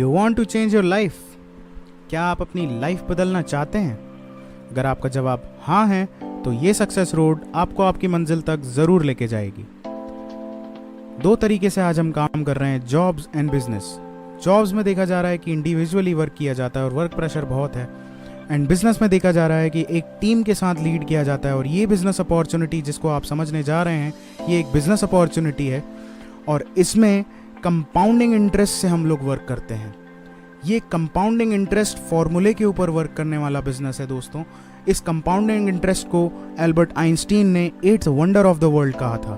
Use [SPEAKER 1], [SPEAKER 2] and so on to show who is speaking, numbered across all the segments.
[SPEAKER 1] You want to change your life? क्या आप अपनी लाइफ बदलना चाहते हैं? अगर आपका जवाब हाँ है तो ये सक्सेस रोड आपको आपकी मंजिल तक ज़रूर लेके जाएगी। दो तरीके से आज हम काम कर रहे हैं, जॉब्स एंड बिजनेस। जॉब्स में देखा जा रहा है कि इंडिविजुअली वर्क किया जाता है और वर्क प्रेशर बहुत है, एंड बिजनेस में देखा जा रहा है कि एक टीम के साथ लीड किया जाता है। और ये बिजनेस अपॉर्चुनिटी जिसको आप समझने जा रहे हैं, ये एक बिजनेस अपॉर्चुनिटी है और इसमें कंपाउंडिंग इंटरेस्ट से हम लोग वर्क करते हैं। ये कंपाउंडिंग इंटरेस्ट फॉर्मूले के ऊपर वर्क करने वाला बिजनेस है दोस्तों। इस कंपाउंडिंग इंटरेस्ट को एल्बर्ट आइंस्टीन ने eighth wonder of the world कहा था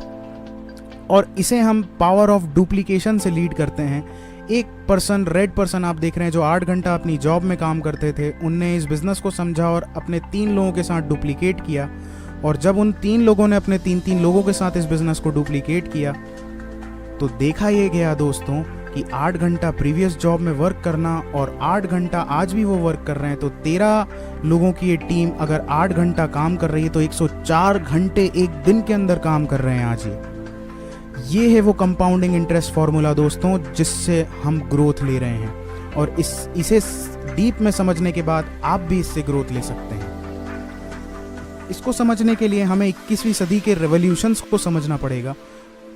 [SPEAKER 1] और इसे हम पावर ऑफ डुप्लीकेशन से लीड करते हैं। एक पर्सन, रेड पर्सन आप देख रहे हैं, जो 8 घंटा अपनी जॉब में काम करते थे, उनने इस बिजनेस को समझा और अपने 3 लोगों के साथ डुप्लीकेट किया। और जब उन 3 लोगों ने अपने 3 लोगों के साथ इस बिजनेस को डुप्लीकेट किया तो देखा ये गया दोस्तों कि 8 घंटा प्रीवियस जॉब में वर्क करना और 8 घंटा आज भी वो वर्क कर रहे हैं, तो 13 लोगों की ये टीम अगर 8 घंटा काम कर रही है तो 104 घंटे एक दिन के अंदर काम कर रहे हैं आज। ये है वो कंपाउंडिंग इंटरेस्ट फॉर्मूला दोस्तों, जिससे हम ग्रोथ ले रहे हैं। और इसे डीप में समझने के बाद आप भी इससे ग्रोथ ले सकते हैं। इसको समझने के लिए हमें 21वीं सदी के रेवोल्यूशंस को समझना पड़ेगा।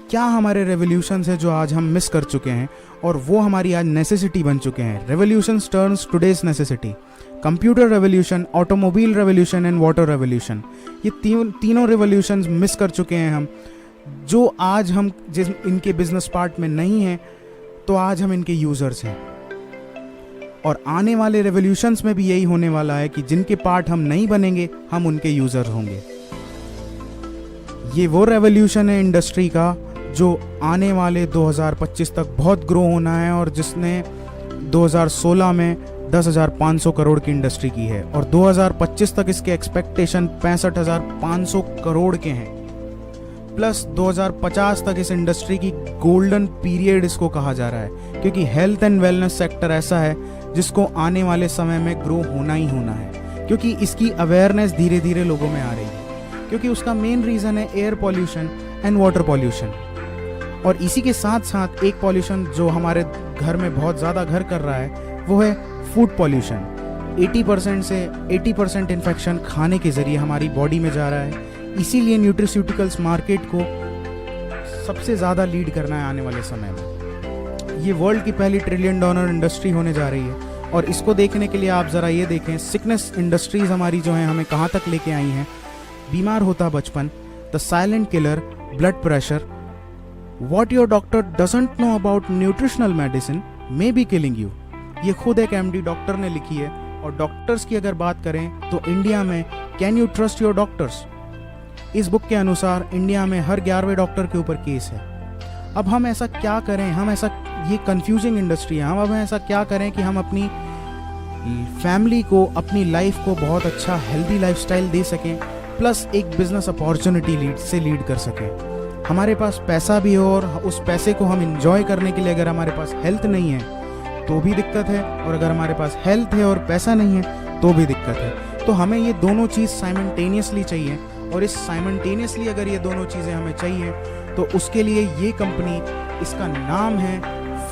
[SPEAKER 1] क्या हमारे रेवोल्यूशंस है जो आज हम मिस कर चुके हैं और वो हमारी आज नेसेसिटी बन चुके हैं। Revolutions turns today's necessity. Computer revolution, automobile revolution and water revolution, ये तीनों रेवोल्यूशंस मिस कर चुके हैं हम, जो आज हम जिस इनके बिजनेस पार्ट में नहीं हैं, तो आज हम इनके यूजर्स हैं। और आने वाले रेवोल्यूशंस में भी यही होने वाला है कि जिनके पार्ट हम नहीं बनेंगे, हम उनके यूजर होंगे। ये वो रेवोल्यूशन है इंडस्ट्री का जो आने वाले 2025 तक बहुत ग्रो होना है और जिसने 2016 में 10,500 करोड़ की इंडस्ट्री की है और 2025 तक इसके एक्सपेक्टेशन 65,500 करोड़ के हैं। प्लस 2050 तक इस इंडस्ट्री की गोल्डन पीरियड इसको कहा जा रहा है, क्योंकि हेल्थ एंड वेलनेस सेक्टर ऐसा है जिसको आने वाले समय में ग्रो होना ही होना है, क्योंकि इसकी अवेयरनेस धीरे धीरे लोगों में आ रही है। क्योंकि उसका मेन रीज़न है air pollution and water pollution. और इसी के साथ साथ एक पॉल्यूशन जो हमारे घर में बहुत ज़्यादा घर कर रहा है, वो है फूड पॉल्यूशन। 80% से 80% इन्फेक्शन खाने के ज़रिए हमारी बॉडी में जा रहा है। इसीलिए न्यूट्रिस्यूटिकल्स मार्केट को सबसे ज़्यादा लीड करना है आने वाले समय में। ये वर्ल्ड की पहली $1 ट्रिलियन इंडस्ट्री होने जा रही है। और इसको देखने के लिए आप ज़रा ये देखें, सिकनेस इंडस्ट्रीज़ हमारी जो हैं हमें कहाँ तक लेके आई हैं। बीमार होता बचपन, the silent killer, blood pressure. What your doctor doesn't know about nutritional medicine may be killing you। ये खुद एक MD डॉक्टर ने लिखी है। और डॉक्टर्स की अगर बात करें तो इंडिया में can you trust your doctors, इस बुक के अनुसार इंडिया में हर 11वें डॉक्टर के ऊपर केस है। अब हम ऐसा क्या करें, ये कंफ्यूजिंग इंडस्ट्री है, हम ऐसा क्या करें कि हम अपनी फैमिली को, अपनी लाइफ को बहुत अच्छा हेल्दी लाइफस्टाइल दे सकें, प्लस एक बिजनेस अपॉर्चुनिटी लीड कर सकें। हमारे पास पैसा भी हो और उस पैसे को हम इंजॉय करने के लिए अगर हमारे पास हेल्थ नहीं है तो भी दिक्कत है, और अगर हमारे पास हेल्थ है और पैसा नहीं है तो भी दिक्कत है। तो हमें ये दोनों चीज़ साइमल्टेनियसली चाहिए। और इस साइमल्टेनियसली अगर ये दोनों चीज़ें हमें चाहिए तो उसके लिए ये कंपनी, इसका नाम है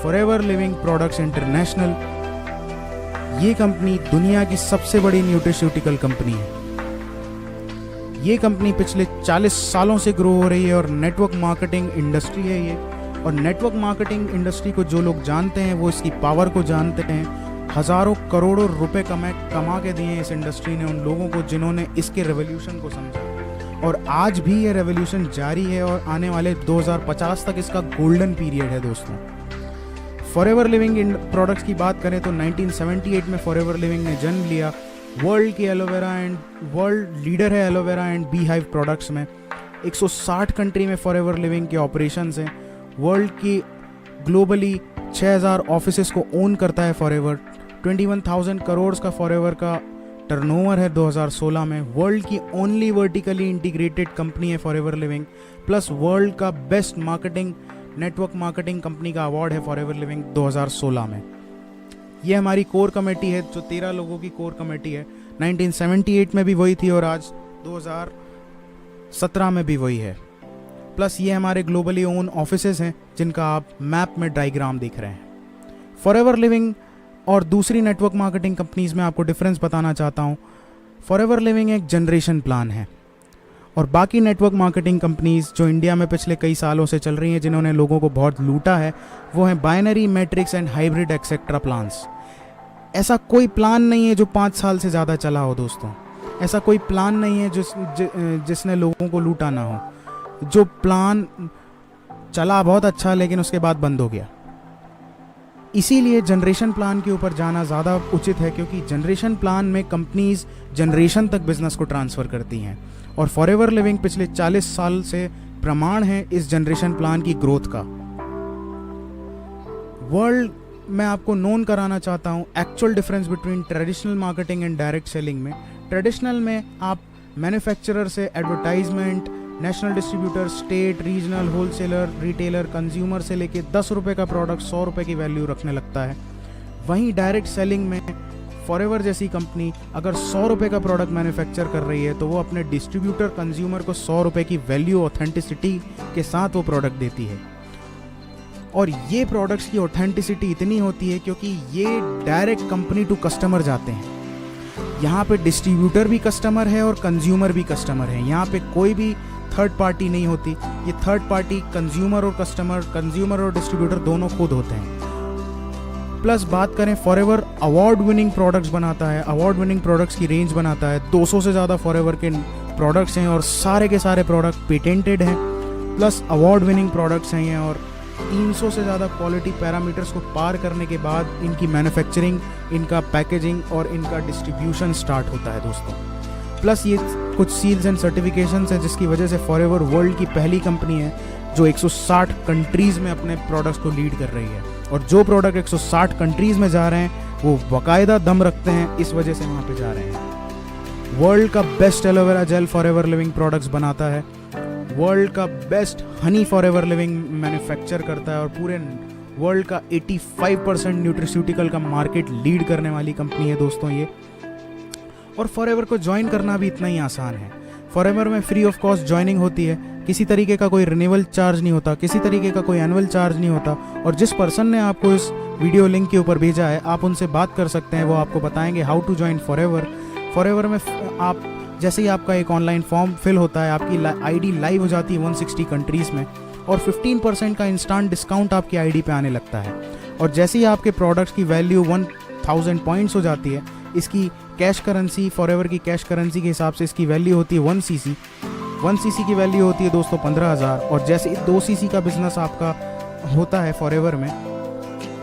[SPEAKER 1] फॉरएवर लिविंग प्रोडक्ट्स इंटरनेशनल। ये कंपनी दुनिया की सबसे बड़ी न्यूट्रिस्यूटिकल कंपनी है। ये कंपनी पिछले 40 सालों से ग्रो हो रही है और नेटवर्क मार्केटिंग इंडस्ट्री है ये। और नेटवर्क मार्केटिंग इंडस्ट्री को जो लोग जानते हैं वो इसकी पावर को जानते हैं। हज़ारों करोड़ों रुपए कमा के दिए इस इंडस्ट्री ने उन लोगों को जिन्होंने इसके रेवोल्यूशन को समझा। और आज भी ये रेवोल्यूशन जारी है और आने वाले 2050 तक इसका गोल्डन पीरियड है दोस्तों। फॉरएवर लिविंग प्रोडक्ट्स की बात करें तो 1978 में फॉरएवर लिविंग ने जन्म लिया। वर्ल्ड की एलोवेरा एंड वर्ल्ड लीडर है aloe vera and bee hive products में। 160 कंट्री में फॉरएवर लिविंग के ऑपरेशंस हैं। वर्ल्ड की ग्लोबली 6000 ऑफिसेस को ओन करता है फॉरएवर। 21,000 करोड़ का फॉरएवर का टर्नओवर है 2016 में। वर्ल्ड की ओनली वर्टिकली इंटीग्रेटेड कंपनी है फॉरएवर लिविंग। प्लस वर्ल्ड का best marketing network marketing company का अवार्ड है फॉरएवर लिविंग 2016 में। ये हमारी कोर कमेटी है, जो 13 लोगों की कोर कमेटी है। 1978 में भी वही थी और आज 2017 में भी वही है। प्लस ये हमारे ग्लोबली ओन ऑफिसेज हैं जिनका आप मैप में डायग्राम देख रहे हैं। फॉरएवर लिविंग और दूसरी नेटवर्क मार्केटिंग कंपनीज़ में आपको डिफरेंस बताना चाहता हूँ। फॉरएवर लिविंग एक जनरेशन प्लान है और बाकी नेटवर्क मार्केटिंग कंपनीज़ जो इंडिया में पिछले कई सालों से चल रही हैं, जिन्होंने लोगों को बहुत लूटा है, वो हैं binary, matrix and hybrid etcetera plans. ऐसा कोई प्लान नहीं है जो 5 साल से ज़्यादा चला हो दोस्तों। ऐसा कोई प्लान नहीं है जिसने लोगों को लूटा ना हो। जो प्लान चला बहुत अच्छा लेकिन उसके बाद बंद हो गया। इसीलिए जनरेशन प्लान के ऊपर जाना ज़्यादा उचित है, क्योंकि जनरेशन प्लान में कंपनीज जनरेशन तक बिजनेस को ट्रांसफ़र करती हैं और फॉरएवर लिविंग पिछले 40 साल से प्रमाण है इस जनरेशन प्लान की ग्रोथ का। वर्ल्ड मैं आपको नोन कराना चाहता हूँ actual difference between traditional marketing and direct selling में। ट्रेडिशनल में आप मैन्युफैक्चरर से advertisement, national distributor, state, regional, wholesaler, retailer, consumer से लेके 10 रुपये का प्रोडक्ट 100 रुपये की वैल्यू रखने लगता है। वहीं डायरेक्ट सेलिंग में फॉरएवर जैसी कंपनी अगर 100 रुपये का प्रोडक्ट मैन्युफैक्चर कर रही है तो वो अपने डिस्ट्रीब्यूटर, कंज्यूमर को 100 रुपये की वैल्यू, ऑथेंटिसिटी के साथ वो प्रोडक्ट देती है। और ये प्रोडक्ट्स की ऑथेंटिसिटी इतनी होती है क्योंकि ये डायरेक्ट कंपनी टू कस्टमर जाते हैं। यहाँ पे डिस्ट्रीब्यूटर भी कस्टमर है और कंज्यूमर भी कस्टमर है। यहाँ पे कोई भी थर्ड पार्टी नहीं होती। ये थर्ड पार्टी कंज्यूमर और कस्टमर, कंज्यूमर और डिस्ट्रीब्यूटर दोनों खुद होते हैं। प्लस बात करें, फॉरएवर अवार्ड विनिंग प्रोडक्ट्स बनाता है, अवार्ड विनिंग प्रोडक्ट्स की रेंज बनाता है। 200 से ज़्यादा फॉरएवर के प्रोडक्ट्स हैं और सारे के सारे प्रोडक्ट पेटेंटेड हैं, प्लस अवार्ड विनिंग प्रोडक्ट्स हैं ये। और 300 से ज़्यादा क्वालिटी पैरामीटर्स को पार करने के बाद इनकी मैन्युफैक्चरिंग, इनका पैकेजिंग और इनका डिस्ट्रीब्यूशन स्टार्ट होता है दोस्तों। प्लस ये कुछ सील्स एंड सर्टिफिकेशंस हैं जिसकी वजह से फॉरएवर वर्ल्ड की पहली कंपनी है जो 160 कंट्रीज़ में अपने प्रोडक्ट्स को लीड कर रही है। और जो प्रोडक्ट 160 कंट्रीज़ में जा रहे हैं वो बाकायदा दम रखते हैं, इस वजह से वहाँ पे जा रहे हैं। वर्ल्ड का best aloe vera gel forever living products बनाता है, वर्ल्ड का best Honey forever living manufacture करता है और पूरे वर्ल्ड का 85% न्यूट्रिस्यूटिकल का मार्केट लीड करने वाली कंपनी है दोस्तों ये। और फॉरएवर को ज्वाइन करना भी इतना ही आसान है। फॉरएवर में फ्री ऑफ कॉस्ट ज्वाइनिंग होती है, किसी तरीके का कोई रिन्यूअल चार्ज नहीं होता, किसी तरीके का कोई एनुअल चार्ज नहीं होता। और जिस पर्सन ने आपको इस वीडियो लिंक के ऊपर भेजा है आप उनसे बात कर सकते हैं, वो आपको बताएंगे how to join forever. Forever में आप जैसे ही आपका एक ऑनलाइन फॉर्म फिल होता है, आपकी आईडी लाइव हो जाती है 160 कंट्रीज़ में और 15% का इंस्टेंट डिस्काउंट आपकी आईडी पे आने लगता है। और जैसे ही आपके प्रोडक्ट्स की वैल्यू 1000 पॉइंट्स हो जाती है, इसकी कैश करेंसी, फॉरएवर की कैश करेंसी के हिसाब से इसकी वैल्यू होती है 1 सीसी। 1 सीसी की वैल्यू होती है दोस्तों 15,000। और जैसे 2 सीसी का बिजनेस आपका होता है फॉरएवर में,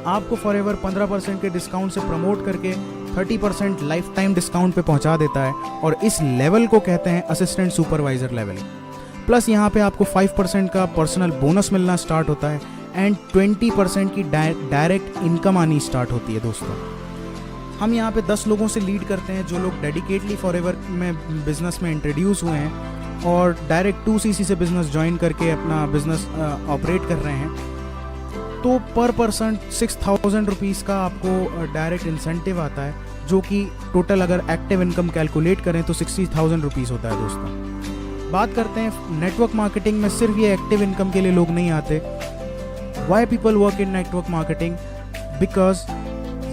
[SPEAKER 1] आपको फॉरएवर 15% के डिस्काउंट से प्रमोट करके 30% लाइफ टाइम डिस्काउंट पे पहुंचा देता है और इस लेवल को कहते हैं असिस्टेंट सुपरवाइजर लेवल। प्लस यहाँ पे आपको 5% का पर्सनल बोनस मिलना स्टार्ट होता है एंड 20% की डायरेक्ट इनकम आनी स्टार्ट होती है दोस्तों। हम यहाँ पे 10 लोगों से लीड करते हैं जो लोग डेडिकेटली फॉरएवर में बिजनेस में इंट्रोड्यूस हुए हैं और डायरेक्ट 2 सीसी से बिजनेस ज्वाइन करके अपना बिजनेस ऑपरेट कर रहे हैं। तो पर पर्सन 6000 रुपीज़ का आपको डायरेक्ट इंसेंटिव आता है, जो कि टोटल अगर एक्टिव इनकम कैलकुलेट करें तो 60,000 रुपीज़ होता है दोस्तों। बात करते हैं नेटवर्क मार्केटिंग में, सिर्फ ये एक्टिव इनकम के लिए लोग नहीं आते। Why people work in network marketing? Because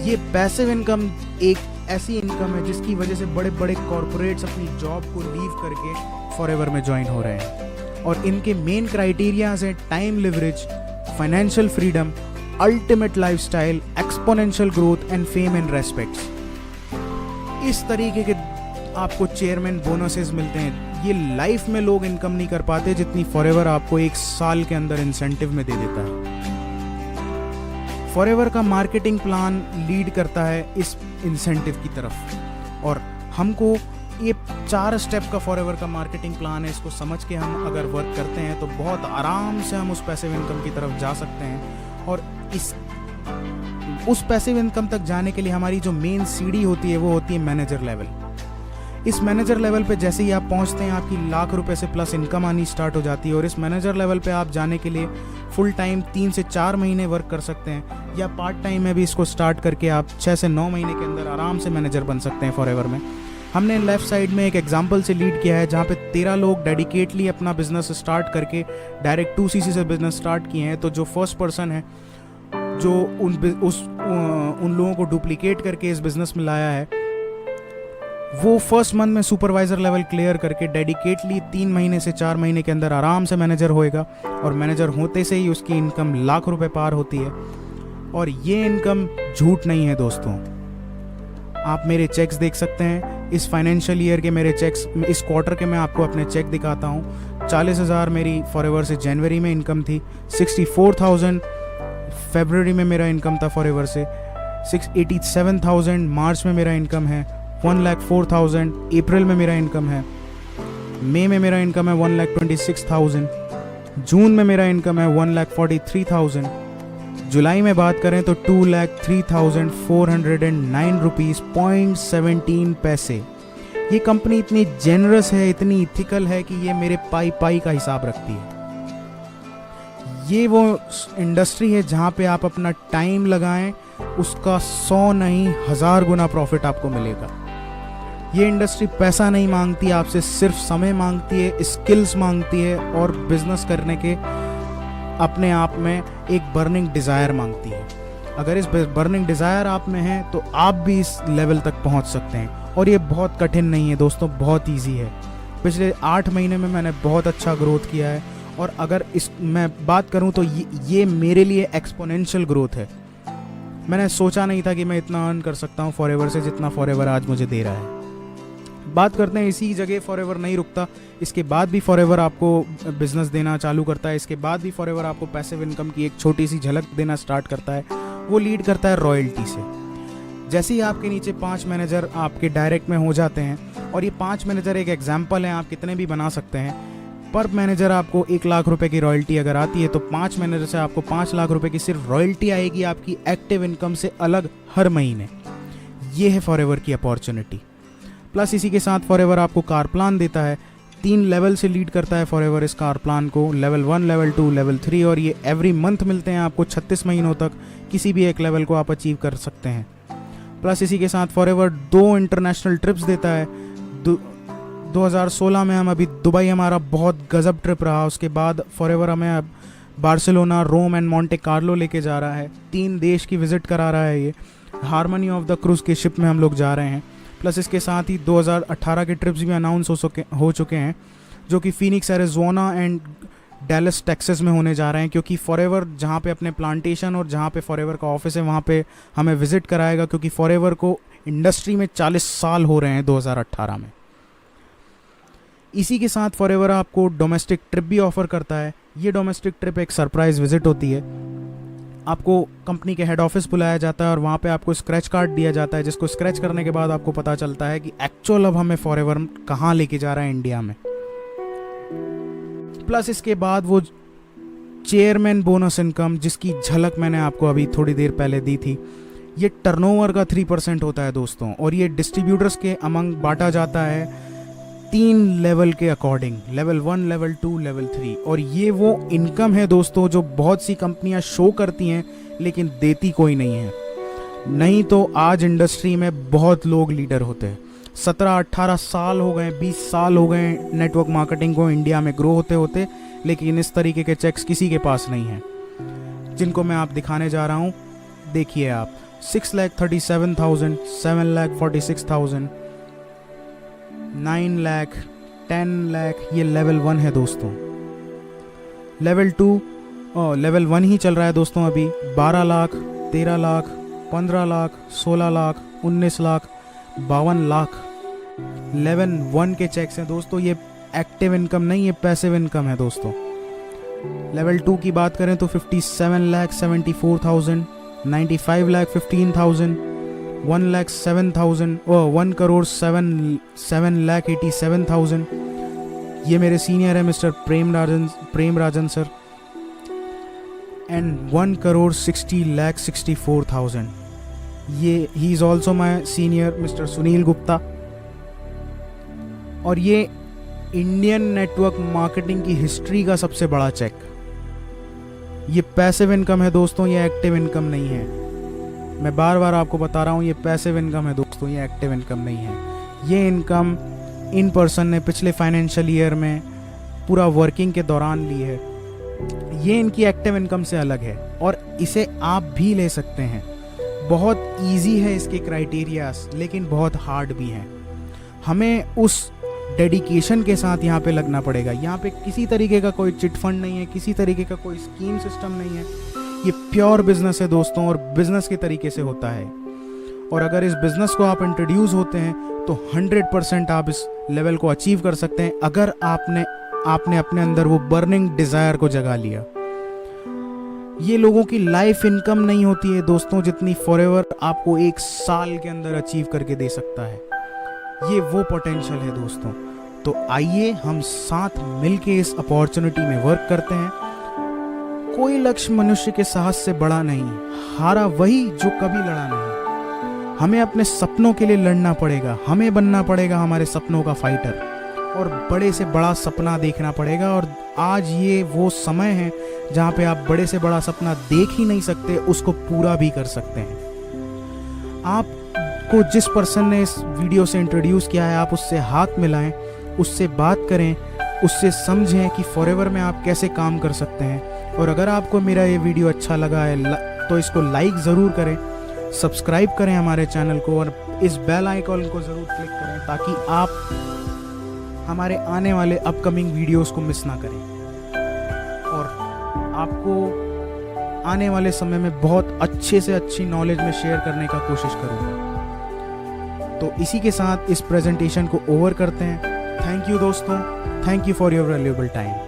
[SPEAKER 1] ये पैसिव इनकम एक ऐसी इनकम है जिसकी वजह से बड़े बड़े कॉरपोरेट्स अपनी जॉब को लीव करके फॉरएवर में ज्वाइन हो रहे हैं। और इनके मेन क्राइटेरियाज हैं time leverage, financial freedom, ultimate lifestyle, exponential growth and fame and respects. इस तरीके के आपको चेयरमैन बोनसेस मिलते हैं। ये लाइफ में लोग इनकम नहीं कर पाते जितनी फॉरएवर आपको 1 साल के अंदर इंसेंटिव में दे देता है। फॉरएवर का मार्केटिंग प्लान लीड करता है इस इंसेंटिव की तरफ और हमको ये 4 स्टेप का फॉरएवर का मार्केटिंग प्लान है। इसको समझ के हम अगर वर्क करते हैं तो बहुत आराम से हम उस पैसिव इनकम की तरफ जा सकते हैं। और उस पैसिव इनकम तक जाने के लिए हमारी जो मेन सीढ़ी होती है वो होती है मैनेजर लेवल। इस मैनेजर लेवल पे जैसे ही आप पहुंचते हैं आपकी लाख रुपए से प्लस इनकम आनी स्टार्ट हो जाती है। और इस मैनेजर लेवल पे आप जाने के लिए फुल टाइम 3 से 4 महीने वर्क कर सकते हैं या पार्ट टाइम में भी इसको स्टार्ट करके आप 6 से 9 महीने के अंदर आराम से मैनेजर बन सकते हैं फॉरएवर में। हमने लेफ्ट साइड में एक एग्जांपल से लीड किया है जहाँ पे 13 लोग डेडिकेटली अपना बिजनेस स्टार्ट करके डायरेक्ट 2 सीसी से बिजनेस स्टार्ट किए हैं। तो जो फर्स्ट पर्सन है जो उन लोगों को डुप्लीकेट करके इस बिज़नेस में लाया है, वो फर्स्ट मंथ में सुपरवाइज़र लेवल क्लियर करके डेडिकेटली 3 महीने से 4 महीने के अंदर आराम से मैनेजर होएगा, और मैनेजर होते से ही उसकी इनकम लाख रुपए पार होती है। और ये इनकम झूठ नहीं है दोस्तों। आप मेरे चेक्स देख सकते हैं, इस फाइनेंशियल ईयर के मेरे चेक्स, इस क्वार्टर के मैं आपको अपने चेक दिखाता हूँ। 40,000 मेरी फॉरएवर से जनवरी में इनकम थी, 64,000 फरवरी में मेरा इनकम था फॉरएवर से, 687,000 मार्च में मेरा इनकम है, 1,04,000 अप्रैल में मेरा इनकम है, मई में मेरा इनकम है 1,26,000, जून में मेरा इनकम है 1,43,000, जुलाई में बात करें तो 2,03,409 रुपीज़ 0.17 पैसे। ये कंपनी इतनी जेनरस है, इतनी इथिकल है कि ये मेरे पाई का हिसाब रखती है। ये वो इंडस्ट्री है जहाँ पे आप अपना टाइम लगाएं, उसका 100 नहीं 1000 गुना प्रॉफिट आपको मिलेगा। ये इंडस्ट्री पैसा नहीं मांगती आपसे, सिर्फ समय मांगती है, स्किल्स मांगती है, और बिजनेस करने के अपने आप में एक बर्निंग डिज़ायर मांगती है। अगर इस बर्निंग डिज़ायर आप में है तो आप भी इस लेवल तक पहुंच सकते हैं। और ये बहुत कठिन नहीं है दोस्तों, बहुत ईजी है। पिछले 8 महीने में मैंने बहुत अच्छा ग्रोथ किया है, और अगर मैं बात करूं तो ये मेरे लिए एक्सपोनेंशियल ग्रोथ है। मैंने सोचा नहीं था कि मैं इतना अर्न कर सकता हूं फॉरएवर से, जितना फॉरएवर आज मुझे दे रहा है। बात करते हैं, इसी जगह फॉरएवर नहीं रुकता, इसके बाद भी फॉरएवर आपको बिजनेस देना चालू करता है। इसके बाद भी फॉरएवर आपको पैसिव इनकम की एक छोटी सी झलक देना स्टार्ट करता है। वो लीड करता है रॉयल्टी से। जैसे ही आपके नीचे 5 मैनेजर आपके डायरेक्ट में हो जाते हैं, और ये 5 मैनेजर एक एग्जाम्पल हैं, आप कितने भी बना सकते हैं। पर मैनेजर आपको 1 लाख रुपए की रॉयल्टी अगर आती है, तो 5 मैनेजर से आपको 5 लाख रुपए की सिर्फ रॉयल्टी आएगी आपकी एक्टिव इनकम से अलग हर महीने। ये है फॉरएवर की अपॉर्चुनिटी। प्लस इसी के साथ फॉरएवर आपको कार प्लान देता है। 3 लेवल से लीड करता है फॉरएवर इस कार प्लान को, लेवल 1, लेवल 2, लेवल 3, और ये एवरी मंथ मिलते हैं आपको। 36 महीनों तक किसी भी एक लेवल को आप अचीव कर सकते हैं। प्लस इसी के साथ फॉरएवर 2 इंटरनेशनल ट्रिप्स देता है। 2016 में हम अभी दुबई हमारा बहुत गजब ट्रिप रहा। उसके बाद फॉरएवर हमें अब Barcelona, Rome and Monte Carlo जा रहा है। 3 देश की विजिट करा रहा है। ये हार्मनी ऑफ द क्रूज के शिप में हम लोग जा रहे हैं। प्लस इसके साथ ही 2018 के ट्रिप्स भी अनाउंस हो चुके हैं, जो कि Phoenix Arizona and Dallas Texas में होने जा रहे हैं। क्योंकि फॉरएवर जहाँ पे अपने प्लांटेशन और जहाँ पे फॉरएवर का ऑफिस है, वहाँ पे हमें विजिट कराएगा। क्योंकि फॉरएवर को इंडस्ट्री में 40 साल हो रहे हैं 2018 में। इसी के साथ फॉरएवर आपको डोमेस्टिक ट्रिप भी ऑफर करता है। ये डोमेस्टिक ट्रिप एक सरप्राइज विजिट होती है। आपको कंपनी के हेड ऑफिस बुलाया जाता है, और वहाँ पे आपको स्क्रैच कार्ड दिया जाता है, जिसको स्क्रैच करने के बाद आपको पता चलता है कि एक्चुअल अब हमें फॉरएवर कहाँ लेके जा रहा है इंडिया में। प्लस इसके बाद वो चेयरमैन बोनस इनकम, जिसकी झलक मैंने आपको अभी थोड़ी देर पहले दी थी, ये टर्नओवर का 3% होता है दोस्तों। और ये डिस्ट्रीब्यूटर्स के अमंग बांटा जाता है 3 लेवल के अकॉर्डिंग, लेवल 1, लेवल 2, लेवल 3। और ये वो इनकम है दोस्तों जो बहुत सी कंपनियां शो करती हैं लेकिन देती कोई नहीं है। नहीं तो आज इंडस्ट्री में बहुत लोग लीडर होते हैं। 17-18 साल हो गए, 20 साल हो गए नेटवर्क मार्केटिंग को इंडिया में ग्रो होते होते, लेकिन इस तरीके के चेक्स किसी के पास नहीं हैं, जिनको मैं आप दिखाने जा रहा हूँ। देखिए आप, 6,37,000, 7,46,000, 9 लाख, 10 लाख, ये लेवल 1 है दोस्तों। लेवल 2, लेवल 1 ही चल रहा है दोस्तों अभी। 12 लाख, 13 लाख, 15 लाख, 16 लाख, 19 लाख, 52 लाख लेवल 1 के चेक्स हैं दोस्तों। ये एक्टिव इनकम नहीं, ये पैसिव इनकम है दोस्तों। लेवल 2 की बात करें तो 57,74,000, 95,15,000, 1,07,000, 1,07,87,000। ये मेरे सीनियर है mister Prem Rajan sir. And 1,60,64,000, ये he is also my senior mister Sunil Gupta. और ये इंडियन नेटवर्क मार्केटिंग की हिस्ट्री का सबसे बड़ा चेक। ये पैसिव इनकम है दोस्तों, ये एक्टिव इनकम नहीं है। मैं बार बार आपको बता रहा हूँ, ये पैसिव इनकम है दोस्तों, ये एक्टिव इनकम नहीं है। ये इनकम इन पर्सन ने पिछले फाइनेंशियल ईयर में पूरा वर्किंग के दौरान ली है। ये इनकी एक्टिव इनकम से अलग है। और इसे आप भी ले सकते हैं। बहुत इजी है इसके क्राइटेरियाज, लेकिन बहुत हार्ड भी हैं। हमें उस डेडिकेशन के साथ यहाँ पे लगना पड़ेगा। यहाँ पे किसी तरीके का कोई चिट फंड नहीं है, किसी तरीके का कोई स्कीम सिस्टम नहीं है। ये प्योर बिजनेस है दोस्तों, और बिजनेस के तरीके से होता है। और अगर इस बिजनेस को आप इंट्रोड्यूस होते हैं तो 100% आप इस लेवल को अचीव कर सकते हैं, अगर आपने अपने अंदर वो बर्निंग डिज़ायर को जगा लिया। ये लोगों की लाइफ इनकम नहीं होती है दोस्तों जितनी फॉरएवर आपको 1 साल के अंदर अचीव करके दे सकता है। ये वो पोटेंशियल है दोस्तों। तो आइए हम साथ मिलके इस अपॉर्चुनिटी में वर्क करते हैं। कोई लक्ष्य मनुष्य के साहस से बड़ा नहीं, हारा वही जो कभी लड़ा नहीं। हमें अपने सपनों के लिए लड़ना पड़ेगा, हमें बनना पड़ेगा हमारे सपनों का फाइटर, और बड़े से बड़ा सपना देखना पड़ेगा। और आज ये वो समय है जहाँ पे आप बड़े से बड़ा सपना देख ही नहीं सकते, उसको पूरा भी कर सकते हैं। आपको जिस पर्सन ने इस वीडियो से इंट्रोड्यूस किया है, आप उससे हाथ मिलाएं, उससे बात करें, उससे समझें कि फॉरएवर में आप कैसे काम कर सकते हैं। और अगर आपको मेरा ये वीडियो अच्छा लगा है तो इसको लाइक ज़रूर करें, सब्सक्राइब करें हमारे चैनल को, और इस बेल आइकॉन को ज़रूर क्लिक करें ताकि आप हमारे आने वाले अपकमिंग वीडियोस को मिस ना करें। और आपको आने वाले समय में बहुत अच्छे से अच्छी नॉलेज में शेयर करने का कोशिश करूँगा। तो इसी के साथ इस प्रेजेंटेशन को ओवर करते हैं। थैंक यू दोस्तों, thank you for your valuable time.